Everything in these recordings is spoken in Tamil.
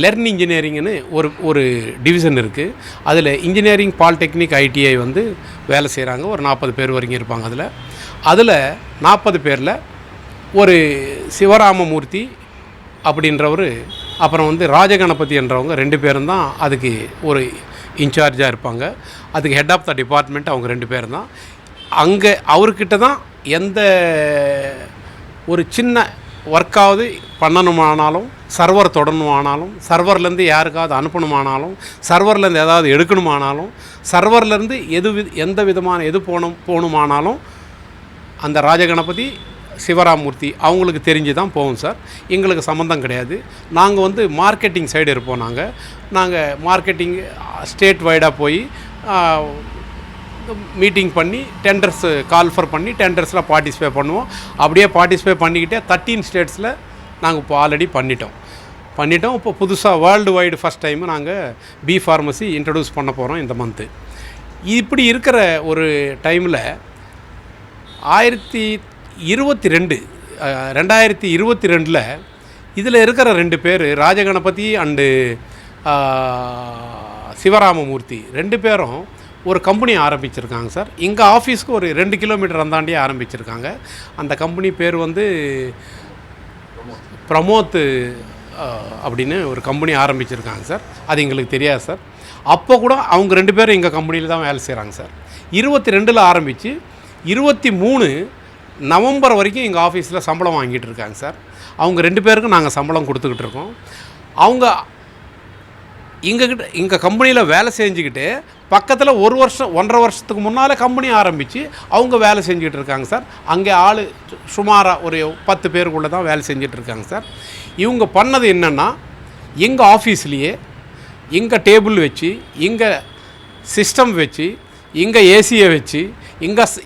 லெர்ன் இன்ஜினியரிங்னு ஒரு டிவிஷன் இருக்குது. அதில் இன்ஜினியரிங், பாலிடெக்னிக், ஐடிஐ வந்து வேலை செய்கிறாங்க. ஒரு 40 பேர் வரைக்கும் இருப்பாங்க. அதில் 40 பேரில் ஒரு சிவராமமூர்த்தி அப்படின்றவர், அப்புறம் வந்து ராஜகணபதி என்றவங்க 2 பேரும் தான் அதுக்கு ஒரு இன்சார்ஜாக இருப்பாங்க. அதுக்கு ஹெட் ஆஃப் த டிபார்ட்மெண்ட் அவங்க 2 பேரும் தான். அங்கே அவர்கிட்ட தான் எந்த ஒரு சின்ன ஒர்க்காவது பண்ணணுமானாலும், சர்வர் தொடரணுமானாலும், சர்வர்லேருந்து யாருக்காவது அனுப்பணுமானாலும், சர்வர்லேருந்து ஏதாவது எடுக்கணுமானாலும், சர்வர்லேருந்து எந்த விதமான போகணுமானாலும் அந்த ராஜகணபதி, சிவராமூர்த்தி அவங்களுக்கு தெரிஞ்சு தான் போவோம் சார். எங்களுக்கு சம்மந்தம் கிடையாது. நாங்கள் வந்து மார்க்கெட்டிங் சைடு இருப்போம். நாங்கள் மார்க்கெட்டிங் ஸ்டேட் வைடாக போய் மீட்டிங் பண்ணி டெண்டர்ஸ் கால்ஃபர் பண்ணி டெண்டர்ஸில் பார்ட்டிசிபேட் பண்ணுவோம். அப்படியே பார்ட்டிசிபேட் பண்ணிக்கிட்டே 13 ஸ்டேட்ஸில் நாங்கள் இப்போ ஆல்ரெடி பண்ணிட்டோம். இப்போ புதுசாக வேர்ல்டு வைடு ஃபஸ்ட் டைமு நாங்கள் பி ஃபார்மசி இன்ட்ரடியூஸ் பண்ண போகிறோம் இந்த மந்த்து. இப்படி இருக்கிற ஒரு டைமில் 2022 இதில் இருக்கிற 2 பேர், ராஜகணபதி அண்டு சிவராமமூர்த்தி 2 பேரும் ஒரு கம்பெனி ஆரம்பிச்சிருக்காங்க சார். இங்கே ஆஃபீஸ்க்கு ஒரு 2 கிலோமீட்டர் அந்தாண்டியே ஆரம்பிச்சிருக்காங்க. அந்த கம்பெனி பேர் வந்து பிரமோத் அப்படின்னு ஒரு கம்பெனி ஆரம்பிச்சிருக்காங்க சார். அது எங்களுக்கு தெரியாது சார். அப்போ கூட அவங்க 2 பேரும் எங்கள் கம்பெனியில் தான் வேலை செய்கிறாங்க சார். 22 ஆரம்பித்து 23 நவம்பர் வரைக்கும் எங்கள் ஆஃபீஸில் சம்பளம் வாங்கிட்டு இருக்காங்க சார். அவங்க 2 பேருக்கும் நாங்கள் சம்பளம் கொடுத்துக்கிட்டு இருக்கோம். அவங்க எங்கள் கம்பெனியில் வேலை செஞ்சுக்கிட்டு பக்கத்தில் 1 வருஷம் 1.5 வருஷத்துக்கு முன்னால் கம்பெனி ஆரம்பித்து அவங்க வேலை செஞ்சுக்கிட்டு இருக்காங்க சார். அங்கே ஆள் சுமாராக ஒரு 10 பேருக்குள்ளே தான் வேலை செஞ்சுட்டு இருக்காங்க சார். இவங்க பண்ணது என்னென்னா, எங்கள் ஆஃபீஸ்லேயே எங்கள் டேபிள் வச்சு, எங்கள் சிஸ்டம் வச்சு, இங்கே ஏசியை வச்சு,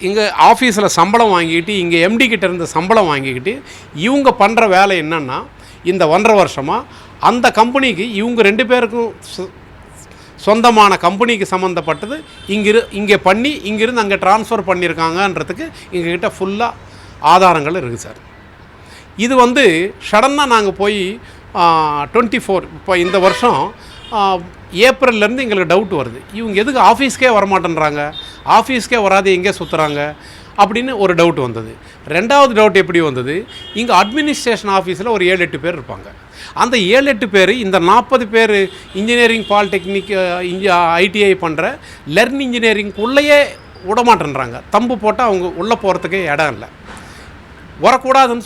இங்கே ஆஃபீஸில் சம்பளம் வாங்கிக்கிட்டு, இங்கே எம்டி கிட்ட இருந்து சம்பளம் வாங்கிக்கிட்டு இவங்க பண்ணுற வேலை என்னென்னா, இந்த 1.5 வருஷமாக அந்த கம்பெனிக்கு இவங்க 2 பேருக்கும் சொந்தமான கம்பெனிக்கு சம்மந்தப்பட்டது இங்கே பண்ணி இங்கேருந்து அங்கே ட்ரான்ஸ்ஃபர் பண்ணியிருக்காங்கன்றதுக்கு எங்ககிட்ட ஃபுல்லாக ஆதாரங்கள் இருக்குது சார். இது வந்து சடனாக நாங்கள் போய் 24 இப்போ இந்த வருஷம் ஏப்ரல்லேருந்து எங்களுக்கு டவுட் வருது. இவங்க எதுக்கு ஆஃபீஸ்க்கே வரமாட்டேன்றாங்க, ஆஃபீஸ்க்கே வராது எங்கே சுற்றுறாங்க அப்படின்னு ஒரு டவுட் வந்தது. 2வது டவுட் எப்படி வந்தது, இங்கே அட்மினிஸ்ட்ரேஷன் ஆஃபீஸில் ஒரு 7-8 பேர் இருப்பாங்க. அந்த 7-8 பேர் இந்த 40 பேர் இன்ஜினியரிங், பாலிடெக்னிக், ஐடிஐ பண்ணுற லெர்ன் இன்ஜினியரிங்குள்ளேயே விடமாட்டேன்றாங்க. தம்பு போட்டால் அவங்க உள்ளே போகிறதுக்கே இடம் இல்லை. வரக்கூடாதுன்னு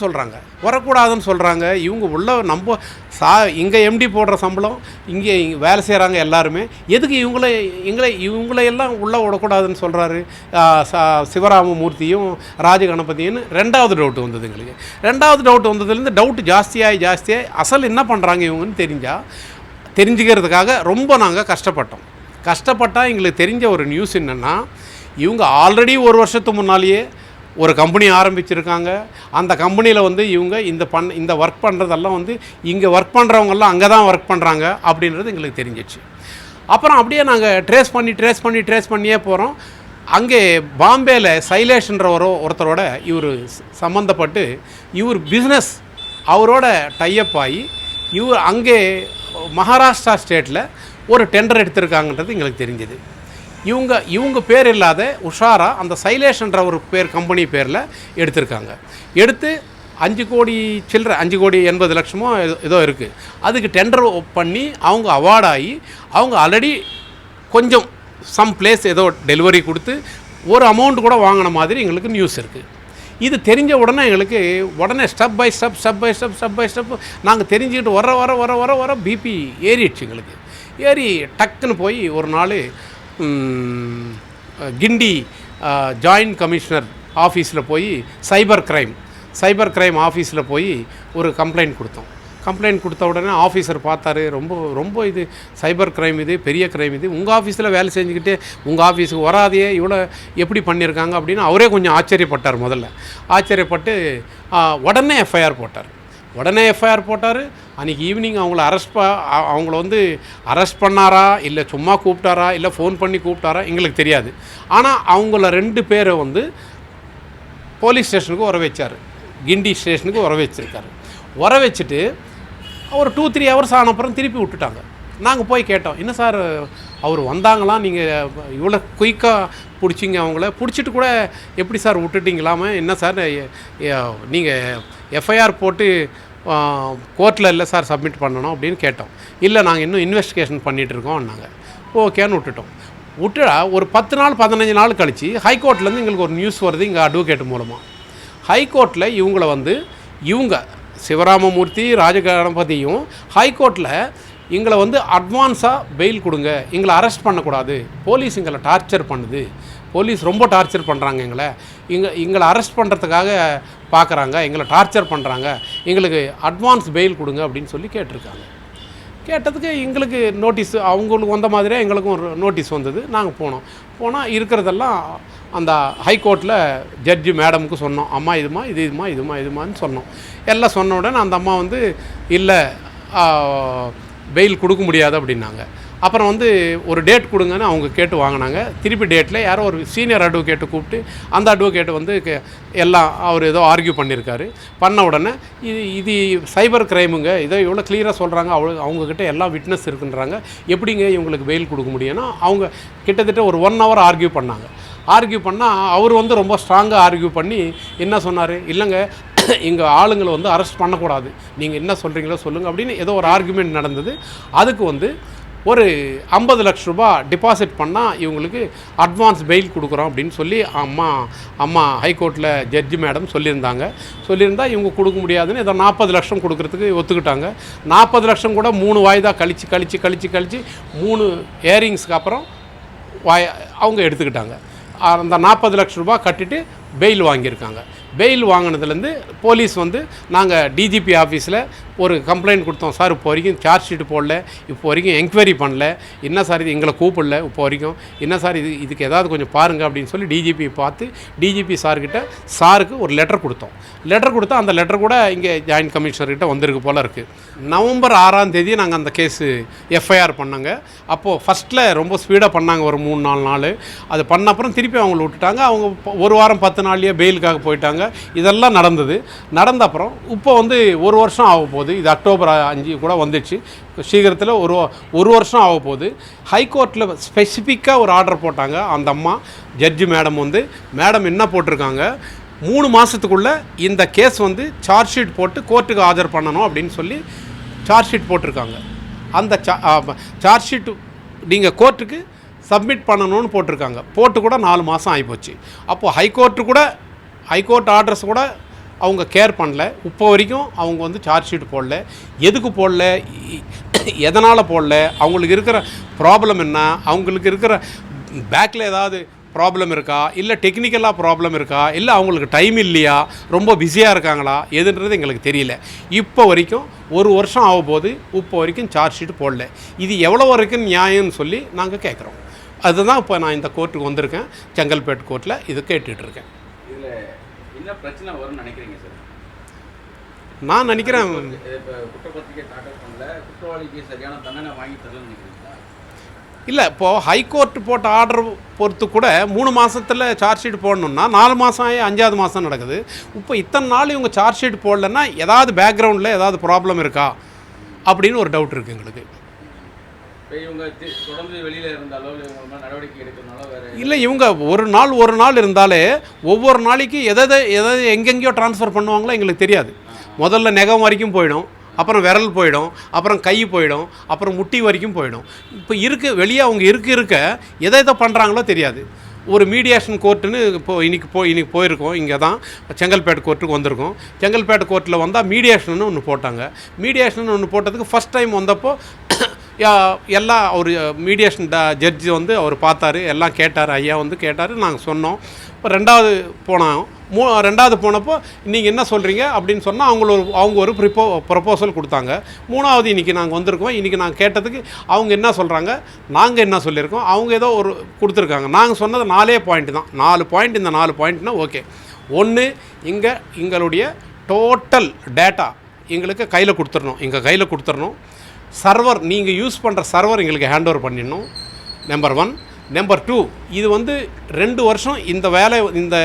சொல்கிறாங்க. இவங்க உள்ள இங்கே எம்டி போடுற சம்பளம் இங்கே வேலை செய்கிறாங்க எல்லாருமே. எதுக்கு இவங்களையெல்லாம் உள்ளே விடக்கூடாதுன்னு சொல்கிறாரு சிவராமமூர்த்தியும் ராஜகணபதியும்? 2வது டவுட் வந்தது எங்களுக்கு. 2வது டவுட் வந்ததுலேருந்து டவுட் ஜாஸ்தியாகி அசல் என்ன பண்ணுறாங்க இவங்கன்னு தெரிஞ்சுக்கிறதுக்காக ரொம்ப நாங்கள் கஷ்டப்பட்டால் எங்களுக்கு தெரிஞ்ச ஒரு நியூஸ் என்னென்னா, இவங்க ஆல்ரெடி 1 வருஷத்துக்கு முன்னாலேயே ஒரு கம்பெனி ஆரம்பிச்சிருக்காங்க. அந்த கம்பெனியில் வந்து இவங்க இந்த ஒர்க் பண்ணுறதெல்லாம் வந்து இங்கே ஒர்க் பண்ணுறவங்கெல்லாம் அங்கே தான் ஒர்க் பண்ணுறாங்க அப்படின்றது எங்களுக்கு தெரிஞ்சிச்சு. அப்புறம் அப்படியே நாங்கள் ட்ரேஸ் பண்ணியே போகிறோம். அங்கே பாம்பேயில் சைலேஷ்ன்ற ஒருத்தரோட இவர் சம்மந்தப்பட்டு இவர் பிஸ்னஸ் அவரோட டைஅப் ஆகி இவர் அங்கே மகாராஷ்டிரா ஸ்டேட்டில் ஒரு டெண்டர் எடுத்திருக்காங்கன்றது எங்களுக்கு தெரிஞ்சது. இவங்க பேர் இல்லாத உஷாரா அந்த சைலேஷ்ன்ற ஒரு கம்பெனி பேரில் எடுத்திருக்காங்க. எடுத்து 5 கோடி சில்லற 5,80,00,000 ஏதோ இருக்குது. அதுக்கு டெண்டர் பண்ணி அவங்க அவார்டாகி அவங்க ஆல்ரெடி கொஞ்சம் சம் பிளேஸ் ஏதோ டெலிவரி கொடுத்து ஒரு அமௌண்ட் கூட வாங்கின மாதிரி எங்களுக்கு நியூஸ் இருக்குது. இது தெரிஞ்ச உடனே ஸ்டெப் பை ஸ்டெப் நாங்கள் தெரிஞ்சுக்கிட்டு வர பிபி ஏறிடுச்சு எங்களுக்கு. ஏறி டக்குன்னு போய் ஒரு நாள் கிண்டி ஜாயின்ட் கமிஷனர் ஆஃபீஸில் போய் சைபர் கிரைம் ஆஃபீஸில் போய் ஒரு கம்ப்ளைண்ட் கொடுத்த உடனே ஆஃபீஸர் பார்த்தாரு. ரொம்ப இது சைபர் கிரைம், இது பெரிய கிரைம், இது உங்கள் ஆஃபீஸில் வேலை செஞ்சுக்கிட்டு உங்கள் ஆஃபீஸுக்கு வராதையே இவ்வளோ எப்படி பண்ணியிருக்காங்க அப்படின்னு அவரே கொஞ்சம் ஆச்சரியப்பட்டார். ஆச்சரியப்பட்டு உடனே எஃப்ஐஆர் போட்டார். அன்றைக்கி ஈவினிங் அவங்கள வந்து அரெஸ்ட் பண்ணாரா, இல்லை சும்மா கூப்பிட்டாரா, இல்லை ஃபோன் பண்ணி கூப்பிட்டாரா எங்களுக்கு தெரியாது. ஆனால் அவங்கள 2 பேரை வந்து போலீஸ் ஸ்டேஷனுக்கு கிண்டி ஸ்டேஷனுக்கு வர வச்சுட்டு ஒரு 2-3 ஹவர்ஸ் ஆன அப்புறம் திருப்பி விட்டுட்டாங்க. நாங்கள் போய் கேட்டோம், என்ன சார் அவர் வந்தாங்களாம், நீங்கள் இவ்வளோ குயிக்காக பிடிச்சிங்க, அவங்கள பிடிச்சிட்டு கூட எப்படி சார் விட்டுட்டிங்களாம, என்ன சார் நீங்கள் எஃப்ஐஆர் போட்டு கோர்ட்டில் இல்லை சார் சப்மிட் பண்ணணும் அப்படின்னு கேட்டோம். இல்லை நாங்கள் இன்னும் இன்வெஸ்டிகேஷன் பண்ணிகிட்ருக்கோம்னாங்க. ஓகேன்னு விட்டுட்டோம். ஒரு 10 நாள் 15 நாள் கழித்து ஹைகோர்ட்லேருந்து எங்களுக்கு ஒரு நியூஸ் வருது இங்கே அட்வொகேட் மூலமாக. ஹைகோர்ட்டில் இவங்கள இவங்க சிவராமமூர்த்தி ராஜகணபதியும் ஹைகோர்ட்டில் எங்களை அட்வான்ஸாக பெயில் கொடுங்க, எங்களை அரெஸ்ட் பண்ணக்கூடாது, போலீஸ் எங்களை டார்ச்சர் பண்ணுது, போலீஸ் ரொம்ப டார்ச்சர் பண்ணுறாங்க, எங்களை அரெஸ்ட் பண்ணுறதுக்காக பார்க்குறாங்க, எங்களை டார்ச்சர் பண்ணுறாங்க, எங்களுக்கு அட்வான்ஸ் பெயில் கொடுங்க அப்படின்னு சொல்லி கேட்டிருக்காங்க. கேட்டதுக்கு எங்களுக்கு நோட்டீஸ் அவங்களுக்கு வந்த மாதிரியே எங்களுக்கும் ஒரு நோட்டீஸ் வந்தது. நாங்கள் போனால் இருக்கிறதெல்லாம் அந்த ஹைகோர்ட்டில் ஜட்ஜு மேடமுக்கு சொன்னோம், அம்மா இதுமான்னு சொன்னோம். எல்லாம் சொன்ன உடனே அந்த அம்மா இல்லை பெயில் கொடுக்க முடியாது அப்படின்னாங்க. அப்புறம் ஒரு டேட் கொடுங்கன்னு அவங்க கேட்டு வாங்கினாங்க. திருப்பி டேட்டில் யாரோ ஒரு சீனியர் அட்வொகேட்டை கூப்பிட்டு அந்த அட்வொகேட்டை எல்லாம் அவர் ஏதோ ஆர்கியூ பண்ணியிருக்காரு. பண்ண உடனே இது சைபர் கிரைமுங்க, இதை எவ்வளோ கிளியராக சொல்கிறாங்க, அவங்கக்கிட்ட எல்லாம் விட்னஸ் இருக்குன்றாங்க, எப்படிங்க இவங்களுக்கு பெயில் கொடுக்க முடியும்னா அவங்க கிட்டத்தட்ட ஒரு 1 hour ஆர்கியூ பண்ணாங்க. ஆர்கியூ பண்ணால் அவர் ரொம்ப ஸ்ட்ராங்காக ஆர்கியூ பண்ணி என்ன சொன்னார், இல்லைங்க எங்கள் ஆளுங்களை அரெஸ்ட் பண்ணக்கூடாது, நீங்கள் என்ன சொல்கிறீங்களோ சொல்லுங்கள் அப்படின்னு ஏதோ ஒரு ஆர்குமெண்ட் நடந்தது. அதுக்கு ஒரு 50 லட்ச ரூபா டிபாசிட் பண்ணால் இவங்களுக்கு அட்வான்ஸ் பெயில் கொடுக்குறோம் அப்படின்னு சொல்லி அம்மா ஹைகோர்ட்டில் ஜட்ஜி மேடம் சொல்லியிருந்தா இவங்க கொடுக்க முடியாதுன்னு ஏதோ 40 லட்சம் கொடுக்குறதுக்கு ஒத்துக்கிட்டாங்க. 40 லட்சம் கூட 3 வாய்தா கழித்து 3 ஹியரிங்ஸ்க்கு அப்புறம் அவங்க எடுத்துக்கிட்டாங்க. அந்த 40 லட்ச ரூபா கட்டிட்டு பெயில் வாங்கியிருக்காங்க. பெயில் வாங்கினதுலேருந்து போலீஸ் நாங்கள் டிஜிபி ஆஃபீஸில் ஒரு கம்ப்ளைண்ட் கொடுத்தோம், சார் இப்போ வரைக்கும் சார்ஜ் ஷீட் போடல, இப்போ வரைக்கும் என்கொயரி பண்ணல, என்ன சார் இது எங்களை கூப்பிடல இப்போ வரைக்கும், என்ன சார் இதுக்கு ஏதாவது கொஞ்சம் பாருங்கள் அப்படின்னு சொல்லி டிஜிபி பார்த்து டிஜிபி சாருக்கு ஒரு லெட்டர் கொடுத்தோம். லெட்டர் கொடுத்தா அந்த லெட்டர் கூட இங்கே ஜாயின்ட் கமிஷனர்கிட்ட வந்திருக்கு போல் இருக்குது. நவம்பர் 6ஆம் தேதி நாங்கள் அந்த கேஸு எஃப்ஐஆர் பண்ணாங்க. அப்போது ஃபஸ்ட்டில் ரொம்ப ஸ்பீடாக பண்ணாங்க, ஒரு 3-4 நாள். அது பண்ண அப்புறம் திருப்பி அவங்கள விட்டுட்டாங்க. அவங்க 1 வாரம் 10 நாள்லேயே பெயிலுக்காக போயிட்டாங்க. இதெல்லாம் நடந்த அப்புறம் இப்போ 1 வருஷம் ஆக போகுது. இது அக்டோபர் 5 கூட வந்துச்சு. சீக்கிரத்தில் ஒரு வருஷம் ஆக போகுது. ஹைகோர்ட்டில் ஸ்பெசிஃபிக்காக ஒரு ஆர்டர் போட்டாங்க அந்த அம்மா ஜட்ஜி மேடம் என்ன போட்டிருக்காங்க, 3 மாதத்துக்குள்ளே இந்த கேஸ் சார்ஜ் ஷீட் போட்டு கோர்ட்டுக்கு ஆஜர் பண்ணணும் அப்படின்னு சொல்லி சார்ஜ் ஷீட் போட்டிருக்காங்க. அந்த சார்ஜ் ஷீட் நீங்கள் கோர்ட்டுக்கு சப்மிட் பண்ணணும்னு போட்டிருக்காங்க. போட்டு கூட 4 மாதம் ஆகிப்போச்சு. அப்போது ஹைகோர்ட் ஆர்டர்ஸ் கூட அவங்க கேர் பண்ணல. இப்போ வரைக்கும் அவங்க சார்ஜ் ஷீட் போடல. எதுக்கு போடல, எதனால் போடல, அவங்களுக்கு இருக்கிற ப்ராப்ளம் என்ன, அவங்களுக்கு இருக்கிற பேக்கில் ஏதாவது ப்ராப்ளம் இருக்கா, இல்லை டெக்னிக்கலாக ப்ராப்ளம் இருக்கா, இல்லை அவங்களுக்கு டைம் இல்லையா, ரொம்ப பிஸியாக இருக்காங்களா, எதுன்றது எங்களுக்கு தெரியல. இப்போ வரைக்கும் 1 வருஷம் ஆக போது இப்போ வரைக்கும் சார்ஜ் ஷீட் போடல. இது எவ்வளோ வரைக்கும் நியாயம்னு சொல்லி நாங்கள் கேட்குறோம். அதுதான் இப்போ நான் இந்த கோர்ட்டுக்கு வந்திருக்கேன், செங்கல்பேட்டு கோர்ட்டில் இது கேட்டுட்ருக்கேன். இதில் என்ன பிரச்சனை வரும்னு நினைக்கிறீங்க சார்? நான் நினைக்கிறேன், இப்போ குற்றப்பத்திரிகை தாக்கல் பண்ணல, குற்றவாளிக்கு சரியான தண்டனை வாங்கி தரலன்னு நினைக்கிறீங்களா? இல்லை, இப்போது ஹைகோர்ட்டு போட்ட ஆர்டர் பொறுத்து கூட 3 மாதத்தில் சார்ஜ் ஷீட் போடணுன்னா 4 மாதம் ஆகி 5ஆவது மாதம் நடக்குது. இப்போ இத்தனை நாள் இவங்க சார்ஜ் ஷீட் போடலன்னா ஏதாவது பேக்ரவுண்டில் ஏதாவது ப்ராப்ளம் இருக்கா அப்படின்னு ஒரு டவுட் இருக்குது எங்களுக்கு. இவங்க தொடர்ந்து வெளியில் இருந்தாலோ நடவடிக்கை எடுக்கிறனால வேறு இல்லை, இவங்க ஒரு நாள் இருந்தாலே ஒவ்வொரு நாளைக்கு எதாவது எங்கெங்கேயோ ட்ரான்ஸ்ஃபர் பண்ணுவாங்களோ எங்களுக்கு தெரியாது. முதல்ல நெகம் வரைக்கும் போயிடும், அப்புறம் விரல் போயிடும், அப்புறம் கை போயிடும், அப்புறம் முட்டி வரைக்கும் போயிடும். இப்போ வெளியே அவங்க இருக்க எதை பண்ணுறாங்களோ தெரியாது. ஒரு மீடியேஷன் கோர்ட்டுன்னு இன்றைக்கி போயிருக்கோம். இங்கே தான் செங்கல்பேட்டு கோர்ட்டுக்கு வந்திருக்கோம். செங்கல்பேட்டு கோர்ட்டில் வந்தால் மீடியேஷன் ஒன்று போட்டாங்க. மீடியேஷன் ஒன்று போட்டதுக்கு ஃபஸ்ட் டைம் வந்தப்போ எல்லாம் ஒரு மீடியேஷன் ஜட்ஜி அவர் பார்த்தாரு, எல்லாம் கேட்டார், ஐயா கேட்டார், நாங்கள் சொன்னோம். இப்போ ரெண்டாவது போனப்போ நீங்கள் என்ன சொல்கிறீங்க அப்படின்னு சொன்னால் அவங்க ஒரு ப்ரொப்போசல் கொடுத்தாங்க. 3வது இன்றைக்கி நாங்கள் வந்திருக்கோம். இன்றைக்கி நாங்கள் கேட்டதுக்கு அவங்க என்ன சொல்கிறாங்க, நாங்கள் என்ன சொல்லியிருக்கோம், அவங்க ஏதோ ஒரு கொடுத்துருக்காங்க. நாங்கள் சொன்னது 4 பாயிண்ட் தான். 4 பாயிண்ட். இந்த 4 பாயிண்ட்னா ஓகே. 1, எங்களுடைய டோட்டல் டேட்டா எங்களுக்கு கையில் கொடுத்துடணும். சர்வர், நீங்கள் யூஸ் பண்ணுற சர்வர் எங்களுக்கு ஹேண்ட் ஓவர் பண்ணிடணும். நம்பர் 1. நம்பர் 2, இது வந்து 2 வருஷம் இந்த வேலை, இந்த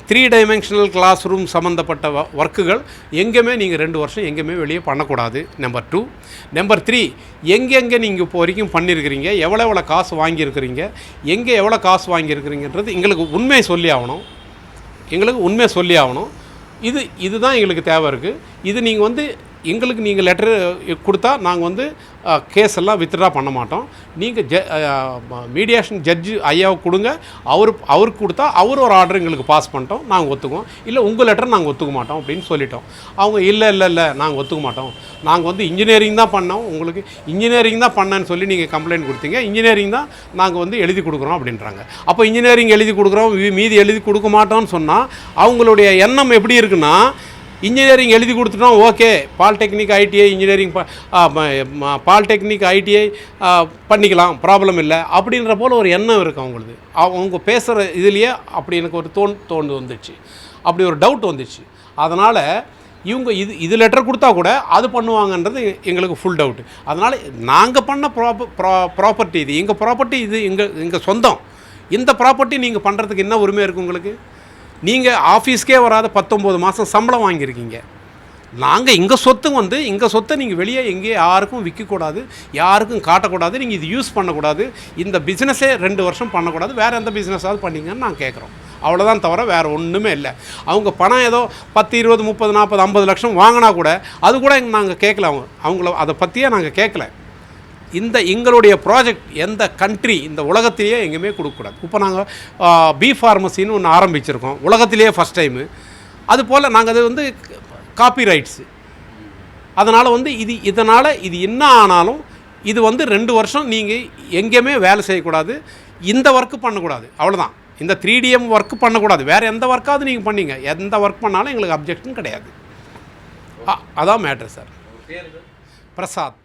3 டைமென்ஷனல் கிளாஸ் ரூம் சம்மந்தப்பட்ட ஒர்க்குகள் எங்கேயுமே நீங்கள் 2 வருஷம் எங்கேயுமே வெளியே பண்ணக்கூடாது. நம்பர் 2. நம்பர் 3, எங்கெங்கே நீங்கள் இப்போ வரைக்கும் பண்ணியிருக்கிறீங்க, எவ்வளோ காசு வாங்கியிருக்கிறீங்க, எங்கே எவ்வளோ காசு வாங்கியிருக்கிறீங்கன்றது எங்களுக்கு உண்மையை சொல்லி ஆகணும். இதுதான் எங்களுக்கு தேவை இருக்குது. இது நீங்கள் வந்து எங்களுக்கு நீங்கள் லெட்டரு கொடுத்தா நாங்கள் வந்து கேஸ் எல்லாம் வித்ட்ரா பண்ண மாட்டோம். நீங்கள் மீடியேஷன் ஜட்ஜு ஐயாவுக்கு கொடுங்க, அவருக்கு கொடுத்தா அவர் ஒரு ஆர்டர் எங்களுக்கு பாஸ் பண்ணிட்டோம், நாங்கள் ஒத்துக்குவோம். இல்லை உங்கள் லெட்டர் நாங்கள் ஒத்துக்க மாட்டோம் அப்படின்னு சொல்லிட்டோம். அவங்க இல்லை நாங்கள் ஒத்துக்க மாட்டோம், நாங்கள் வந்து இன்ஜினியரிங் தான் பண்ணோம், உங்களுக்கு இன்ஜினியரிங் தான் பண்ணேன்னு சொல்லி நீங்கள் கம்ப்ளைண்ட் கொடுத்தீங்க, இன்ஜினியரிங் தான் நாங்கள் வந்து எழுதி கொடுக்குறோம் அப்படின்றாங்க. அப்போ இன்ஜினியரிங் எழுதி கொடுக்குறோம், மீதி எழுதி கொடுக்க மாட்டோம்னு சொன்னால் அவங்களுடைய எண்ணம் எப்படி இருக்குன்னா, இன்ஜினியரிங் எழுதி கொடுத்துட்டோம், okay polytechnic ITI engineering polytechnic ITI பண்ணிக்கலாம், ப்ராப்ளம் இல்லை அப்படின்ற போல் ஒரு எண்ணம் இருக்குது அவங்களுக்கு. அவங்க பேசுகிற இதுலேயே அப்படி எனக்கு ஒரு தோண்டு வந்துச்சு, அப்படி ஒரு டவுட் வந்துச்சு. அதனால் இவங்க இது லெட்டர் கொடுத்தா கூட அது பண்ணுவாங்கன்றது எங்களுக்கு ஃபுல் டவுட்டு. அதனால் நாங்கள் பண்ண ப்ராப்பர்ட்டி இது எங்கள் ப்ராப்பர்ட்டி, இது எங்கள் சொந்தம். இந்த ப்ராப்பர்ட்டி நீங்கள் பண்ணுறதுக்கு என்ன உரிமை இருக்குது உங்களுக்கு? நீங்கள் ஆஃபீஸ்க்கே வராத 19 மாதம் சம்பளம் வாங்கியிருக்கீங்க. நாங்கள் எங்கள் சொத்தை நீங்கள் வெளியே எங்கேயும் யாருக்கும் விற்கக்கூடாது, யாருக்கும் காட்டக்கூடாது, நீங்கள் இது யூஸ் பண்ணக்கூடாது, இந்த பிஸ்னஸே 2 வருஷம் பண்ணக்கூடாது, வேறு எந்த பிஸ்னஸாவது பண்ணிங்கன்னு நாங்கள் கேட்குறோம். அவ்வளோதான், தவிர வேறு ஒன்றுமே இல்லை. அவங்க பணம் ஏதோ 10, 20, 30, 40, 50 லட்சம் வாங்கினா கூட அது கூட நாங்கள் கேட்கல, அவங்கள அதை பற்றியே நாங்கள் கேட்கல. எங்களுடைய ப்ராஜெக்ட் எந்த கண்ட்ரி இந்த உலகத்திலேயே எங்கேயுமே கொடுக்கக்கூடாது. இப்போ நாங்கள் பி ஃபார்மசின்னு ஒன்று ஆரம்பிச்சிருக்கோம், உலகத்திலேயே ஃபஸ்ட் டைமு. அதுபோல் நாங்கள் அது வந்து காப்பி ரைட்ஸு. அதனால் வந்து இதனால் இது என்ன ஆனாலும் இது வந்து 2 வருஷம் நீங்கள் எங்கேயுமே வேலை செய்யக்கூடாது, இந்த ஒர்க்கு பண்ணக்கூடாது, அவ்வளோதான். இந்த 3DM ஒர்க்கு பண்ணக்கூடாது, வேறு எந்த ஒர்க்காவது நீங்கள் பண்ணிங்க, எந்த ஒர்க் பண்ணாலும் எங்களுக்கு அப்ஜெக்ஷன் கிடையாது. அதான் மேட்ரு சார். பேர் பிரசாத்.